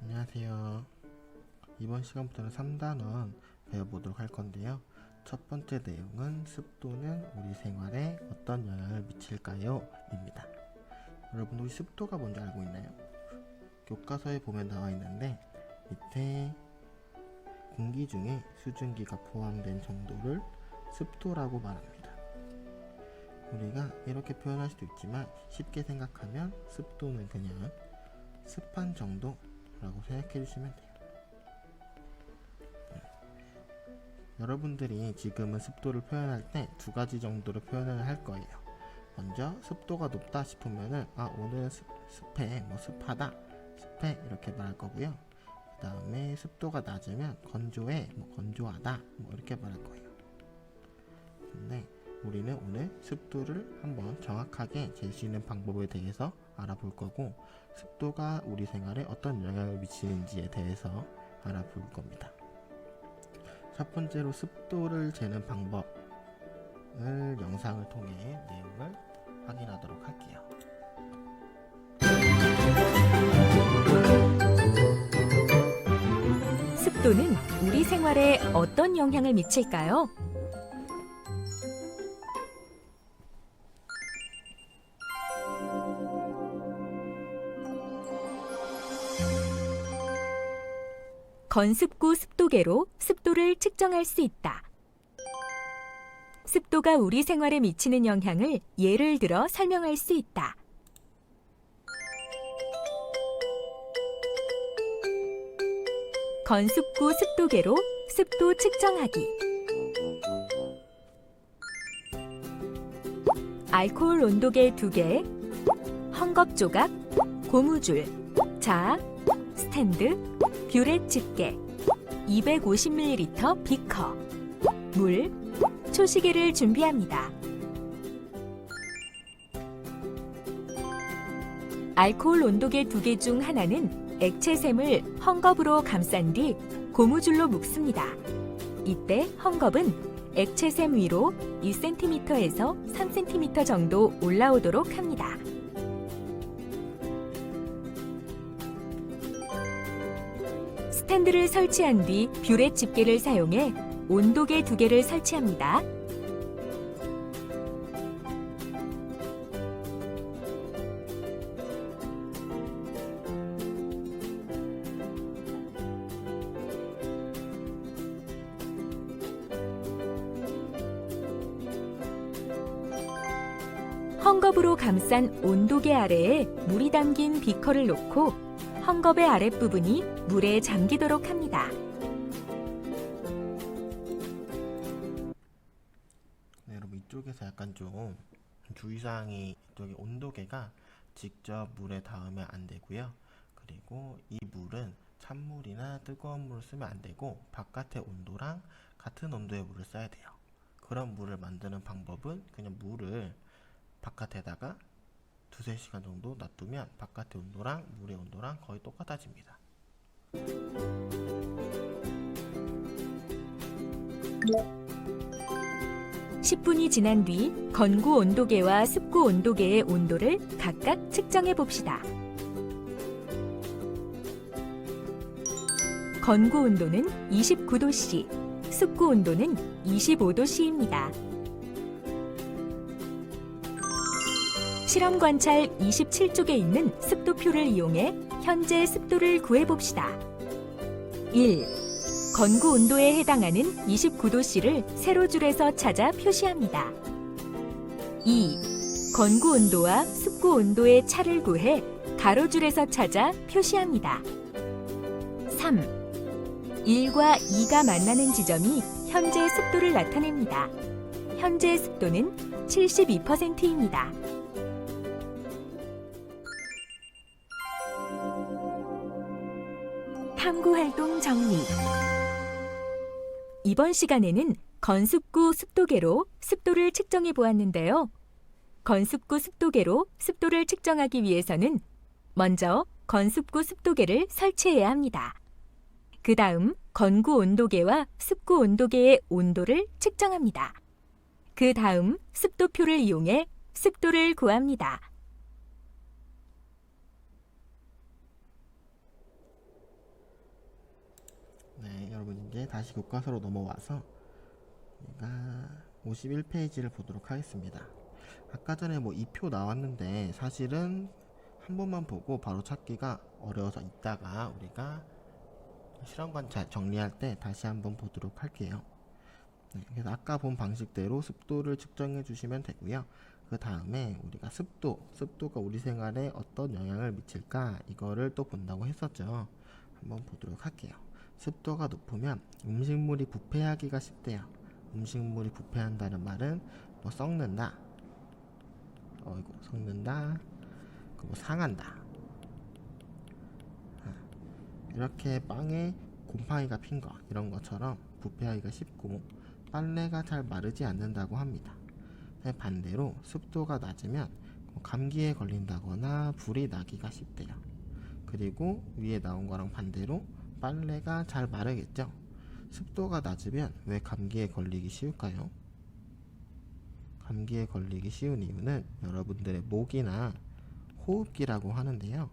안녕하세요. 이번 시간부터는 3단원 배워보도록 할 건데요. 첫 번째 내용은 습도는 우리 생활에 어떤 영향을 미칠까요? 입니다. 여러분 혹시 습도가 뭔지 알고 있나요? 교과서에 보면 나와 있는데 밑에 공기 중에 수증기가 포함된 정도를 습도라고 말합니다. 우리가 이렇게 표현할 수도 있지만 쉽게 생각하면 습도는 그냥 습한 정도라고 생각해 주시면 돼요. 여러분들이 지금은 습도를 표현할 때 두 가지 정도로 표현을 할 거예요. 먼저 습도가 높다 싶으면은 오늘은 습해, 습하다, 습해 이렇게 말할 거고요. 그 다음에 습도가 낮으면 건조해, 건조하다 이렇게 말할 거예요. 근데 우리는 오늘 습도를 한번 정확하게 잴 수 있는 방법에 대해서 알아볼 거고, 습도가 우리 생활에 어떤 영향을 미치는지에 대해서 알아볼 겁니다. 첫 번째로 습도를 재는 방법을 영상을 통해 내용을 확인하도록 할게요. 습도는 우리 생활에 어떤 영향을 미칠까요? 건습구 습도계로 습도를 측정할 수 있다. 습도가 우리 생활에 미치는 영향을 예를 들어 설명할 수 있다. 건습구 습도계로 습도 측정하기. 알코올 온도계 2개, 헝겊 조각, 고무줄, 자, 스탠드, 뷰렛 집게, 250ml 비커, 물, 초시계를 준비합니다. 알코올 온도계 2개 중 하나는 액체샘을 헝겊으로 감싼 뒤 고무줄로 묶습니다. 이때 헝겊은 액체샘 위로 2cm에서 3cm 정도 올라오도록 합니다. 스탠드를 설치한 뒤 뷰렛 집게를 사용해 온도계 2개를 설치합니다. 헝겊으로 감싼 온도계 아래에 물이 담긴 비커를 놓고 헝겊의 아랫부분이 물에 잠기도록 합니다. 네, 여러분 이쪽에서 약간 좀 주의사항이, 이쪽에 온도계가 직접 물에 닿으면 안 되고요. 그리고 이 물은 찬물이나 뜨거운 물을 쓰면 안 되고 바깥의 온도랑 같은 온도의 물을 써야 돼요. 그런 물을 만드는 방법은 그냥 물을 바깥에다가 2-3시간 정도 놔두면 바깥의 온도랑 물의 온도랑 거의 똑같아집니다. 10분이 지난 뒤 건구 온도계와 습구 온도계의 온도를 각각 측정해 봅시다. 건구 온도는 29도씨, 습구 온도는 25도씨입니다. 실험 관찰 27쪽에 있는 습도표를 이용해 현재 습도를 구해봅시다. 1. 건구 온도에 해당하는 29도씨를 세로줄에서 찾아 표시합니다. 2. 건구 온도와 습구 온도의 차를 구해 가로줄에서 찾아 표시합니다. 3. 1과 2가 만나는 지점이 현재 습도를 나타냅니다. 현재 습도는 72%입니다. 탐구활동 정리. 이번 시간에는 건습구 습도계로 습도를 측정해 보았는데요. 건습구 습도계로 습도를 측정하기 위해서는 먼저 건습구 습도계를 설치해야 합니다. 그 다음 건구 온도계와 습구 온도계의 온도를 측정합니다. 그 다음 습도표를 이용해 습도를 구합니다. 여러분 이제 다시 교과서로 넘어와서 우리가 51페이지를 보도록 하겠습니다. 아까 전에 뭐 2표 나왔는데 사실은 한 번만 보고 바로 찾기가 어려워서 이따가 우리가 실험관찰 정리할 때 다시 한번 보도록 할게요. 네, 그래서 아까 본 방식대로 습도를 측정해 주시면 되고요. 그 다음에 우리가 습도가 우리 생활에 어떤 영향을 미칠까 이거를 또 본다고 했었죠. 한번 보도록 할게요. 습도가 높으면 음식물이 부패하기가 쉽대요. 음식물이 부패한다는 말은 뭐 썩는다, 썩는다, 뭐 상한다. 이렇게 빵에 곰팡이가 핀 거 이런 것처럼 부패하기가 쉽고 빨래가 잘 마르지 않는다고 합니다. 반대로 습도가 낮으면 감기에 걸린다거나 불이 나기가 쉽대요. 그리고 위에 나온 거랑 반대로 빨래가 잘 마르겠죠. 습도가 낮으면 왜 감기에 걸리기 쉬울까요? 감기에 걸리기 쉬운 이유는 여러분들의 목이나 호흡기라고 하는데요.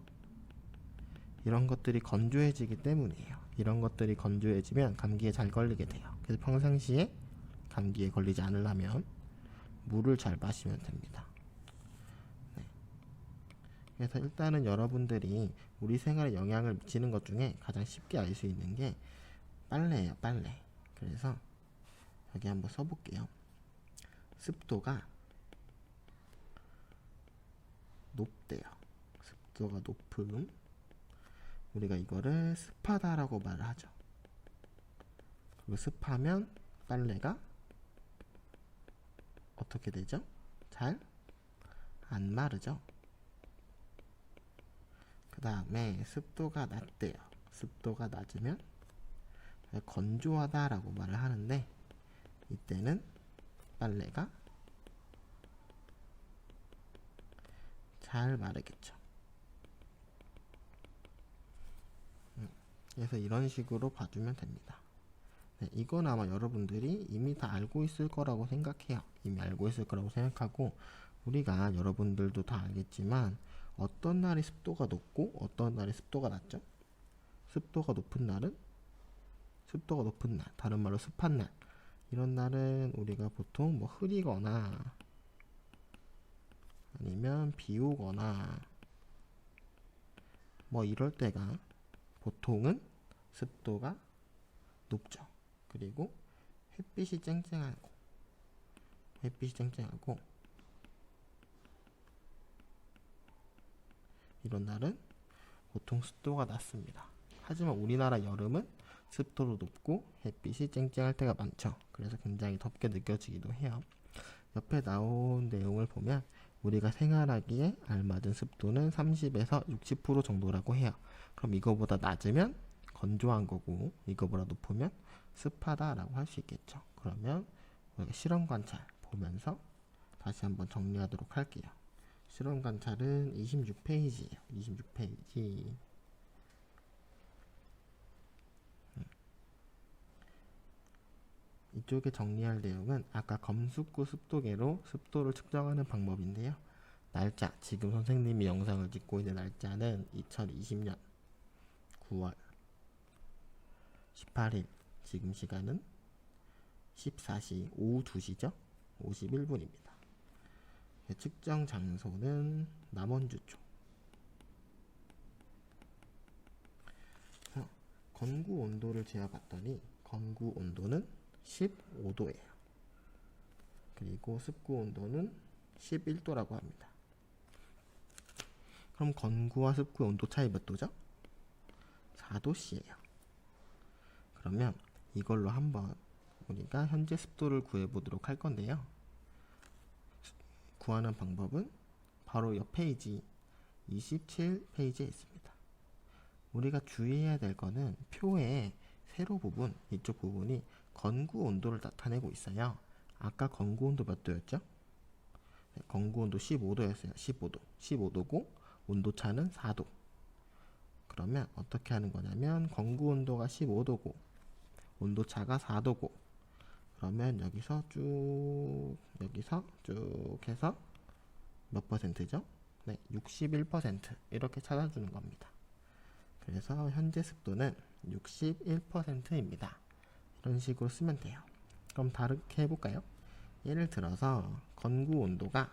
이런 것들이 건조해지기 때문이에요. 이런 것들이 건조해지면 감기에 잘 걸리게 돼요. 그래서 평상시에 감기에 걸리지 않으려면 물을 잘 마시면 됩니다. 네. 그래서 일단은 여러분들이 우리 생활에 영향을 미치는 것 중에 가장 쉽게 알 수 있는 게 빨래예요. 빨래. 그래서 여기 한번 써볼게요. 습도가 높대요. 습도가 높음. 우리가 이거를 습하다라고 말을 하죠. 그리고 습하면 빨래가 어떻게 되죠? 잘 안 마르죠. 그 다음에 습도가 낮대요. 습도가 낮으면 건조하다라고 말을 하는데 이때는 빨래가 잘 마르겠죠. 그래서 이런 식으로 봐주면 됩니다. 네, 이건 아마 여러분들이 이미 다 알고 있을 거라고 생각해요. 이미 알고 있을 거라고 생각하고 우리가 여러분들도 다 알겠지만 어떤 날이 습도가 높고 어떤 날이 습도가 낮죠? 습도가 높은 날은 습도가 높은 날, 다른 말로 습한 날. 이런 날은 우리가 보통 뭐 흐리거나 아니면 비 오거나 뭐 이럴 때가 보통은 습도가 높죠. 그리고 햇빛이 쨍쨍하고 이런 날은 보통 습도가 낮습니다. 하지만 우리나라 여름은 습도도 높고 햇빛이 쨍쨍할 때가 많죠. 그래서 굉장히 덥게 느껴지기도 해요. 옆에 나온 내용을 보면 우리가 생활하기에 알맞은 습도는 30에서 60% 정도라고 해요. 그럼 이거보다 낮으면 건조한 거고 이거보다 높으면 습하다라고 할 수 있겠죠. 그러면 우리가 실험 관찰 보면서 다시 한번 정리하도록 할게요. 실험 관찰은 26페이지예요. 26페이지. 이쪽에 정리할 내용은 아까 검수구 습도계로 습도를 측정하는 방법인데요. 날짜, 지금 선생님이 영상을 찍고 있는 날짜는 2020년 9월 18일, 지금 시간은 14시, 오후 2시죠? 51분입니다. 측정 장소는 남원주초. 건구 온도를 재어봤더니 건구 온도는 15도예요. 그리고 습구 온도는 11도라고 합니다. 그럼 건구와 습구의 온도 차이 몇 도죠? 4도씨예요. 그러면 이걸로 한번 우리가 현재 습도를 구해보도록 할 건데요. 구하는 방법은 바로 옆 페이지 27페이지에 있습니다. 우리가 주의해야 될 거는 표의 세로 부분, 이쪽 부분이 건구 온도를 나타내고 있어요. 아까 건구 온도 몇 도였죠? 네, 건구 온도 15도였어요. 15도고 온도차는 4도. 그러면 어떻게 하는 거냐면 건구 온도가 15도고 온도차가 4도고 그러면 여기서 쭉 해서 몇 퍼센트죠? 네, 61% 이렇게 찾아주는 겁니다. 그래서 현재 습도는 61%입니다. 이런 식으로 쓰면 돼요. 그럼 다르게 해볼까요? 예를 들어서 건구 온도가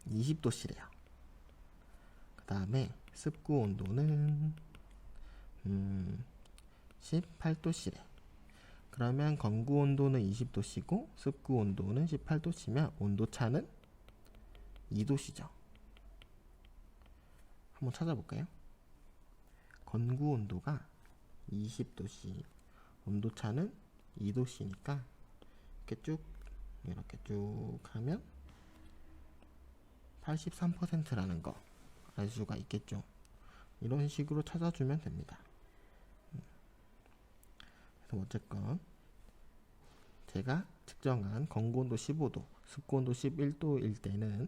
20도씨래요. 그 다음에 습구 온도는 18도씨래. 그러면 건구 온도는 20도씨고 습구 온도는 18도씨면 온도차는 2도씨죠. 한번 찾아볼까요? 건구 온도가 20도씨, 온도차는 2도씨니까 이렇게 쭉 하면 83%라는 거 알 수가 있겠죠. 이런 식으로 찾아주면 됩니다. 그래서 어쨌건 제가 측정한 건구 온도 15도, 습구 온도 11도일 때는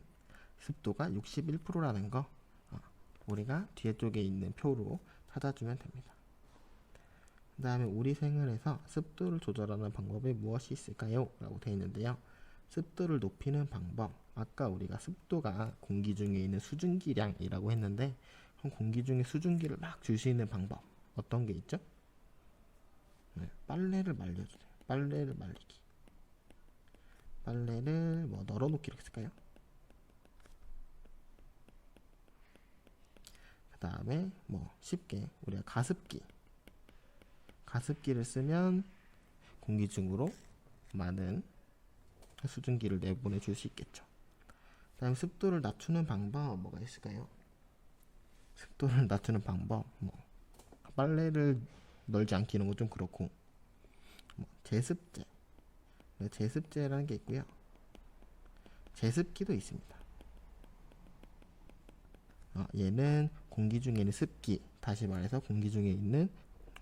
습도가 61%라는 거 우리가 뒤에 쪽에 있는 표로 찾아주면 됩니다. 그 다음에 우리 생활에서 습도를 조절하는 방법이 무엇이 있을까요? 라고 되어 있는데요. 습도를 높이는 방법, 아까 우리가 습도가 공기 중에 있는 수증기량이라고 했는데 그럼 공기 중에 수증기를 막 줄 수 있는 방법 어떤 게 있죠? 빨래를 말려주세요. 빨래를 말리기. 빨래를 뭐 널어놓기로 했을까요? 그 다음에 뭐 쉽게 우리가 가습기를 쓰면 공기 중으로 많은 수증기를 내보내 줄 수 있겠죠. 그 다음에 습도를 낮추는 방법 뭐가 있을까요? 습도를 낮추는 방법 뭐 빨래를 널지 않기 이런 거 좀 그렇고 뭐 제습제라는 게 있고요. 제습기도 있습니다. 얘는 공기 중에 있는 습기, 다시 말해서 공기 중에 있는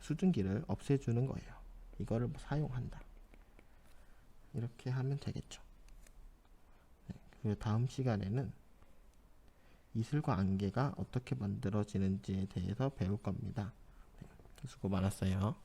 수증기를 없애주는 거예요. 이거를 뭐 사용한다. 이렇게 하면 되겠죠. 그리고 다음 시간에는 이슬과 안개가 어떻게 만들어지는지에 대해서 배울 겁니다. 수고 많았어요.